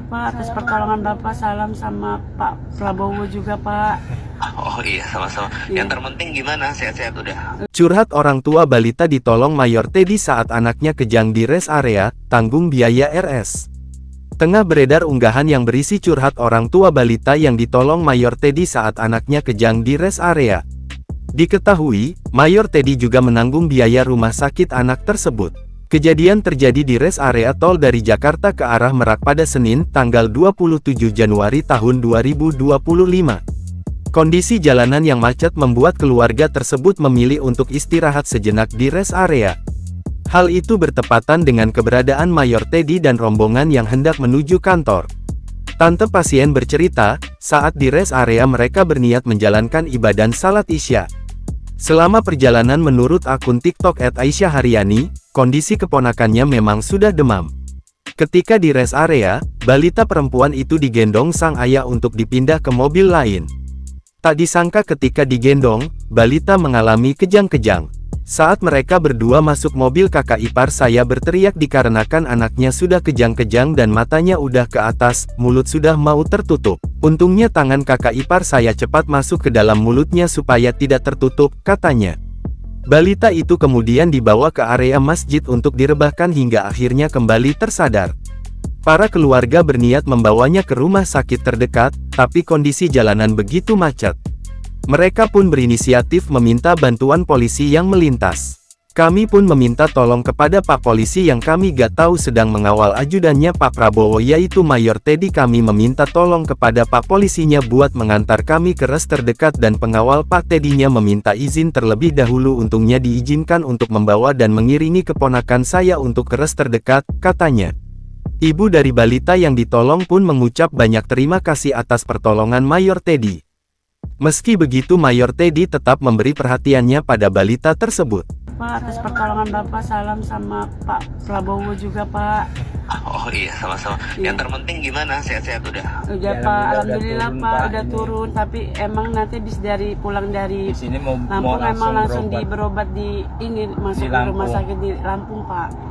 Pak, atas pertolongan Bapak. Salam sama Pak Prabowo juga, Pak. Oh iya, sama-sama. Yang terpenting gimana? Sehat-sehat udah. Curhat orang tua balita ditolong Mayor Teddy saat anaknya kejang di rest area, tanggung biaya RS. Tengah beredar unggahan yang berisi curhat orang tua balita yang ditolong Mayor Teddy saat anaknya kejang di rest area. Diketahui, Mayor Teddy juga menanggung biaya rumah sakit anak tersebut. Kejadian terjadi di rest area tol dari Jakarta ke arah Merak pada Senin, tanggal 27 Januari tahun 2025. Kondisi jalanan yang macet membuat keluarga tersebut memilih untuk istirahat sejenak di rest area. Hal itu bertepatan dengan keberadaan Mayor Teddy dan rombongan yang hendak menuju kantor. Tante pasien bercerita, saat di rest area mereka berniat menjalankan ibadah salat Isya. Selama perjalanan menurut akun TikTok @aisyahharyani, kondisi keponakannya memang sudah demam. Ketika di rest area, balita perempuan itu digendong sang ayah untuk dipindah ke mobil lain. Tak disangka ketika digendong, balita mengalami kejang-kejang. Saat mereka berdua masuk mobil, kakak ipar saya berteriak dikarenakan anaknya sudah kejang-kejang dan matanya udah ke atas, mulut sudah mau tertutup. Untungnya tangan kakak ipar saya cepat masuk ke dalam mulutnya supaya tidak tertutup, katanya. Balita itu kemudian dibawa ke area masjid untuk direbahkan hingga akhirnya kembali tersadar. Para keluarga berniat membawanya ke rumah sakit terdekat, tapi kondisi jalanan begitu macet. Mereka pun berinisiatif meminta bantuan polisi yang melintas. Kami pun meminta tolong kepada Pak Polisi yang kami gak tahu sedang mengawal ajudannya Pak Prabowo yaitu Mayor Teddy. Kami meminta tolong kepada Pak Polisinya buat mengantar kami ke res terdekat dan pengawal Pak Teddy-nya meminta izin terlebih dahulu. Untungnya diizinkan untuk membawa dan mengiringi keponakan saya untuk ke res terdekat, katanya. Ibu dari balita yang ditolong pun mengucap banyak terima kasih atas pertolongan Mayor Teddy. Meski begitu Mayor Teddy tetap memberi perhatiannya pada balita tersebut. Pak, atas pertolongan Bapak. Salam sama Pak Prabowo juga, Pak. Oh iya, sama-sama. Yang terpenting gimana? Sehat-sehat udah. Udah, Pak, alhamdulillah Pak, udah turun. Tapi emang nanti bis dari pulang dari Di sini mau Lampung emang langsung berobat berobat di ini, masuk di ke rumah Lampung. sakit di Lampung, Pak.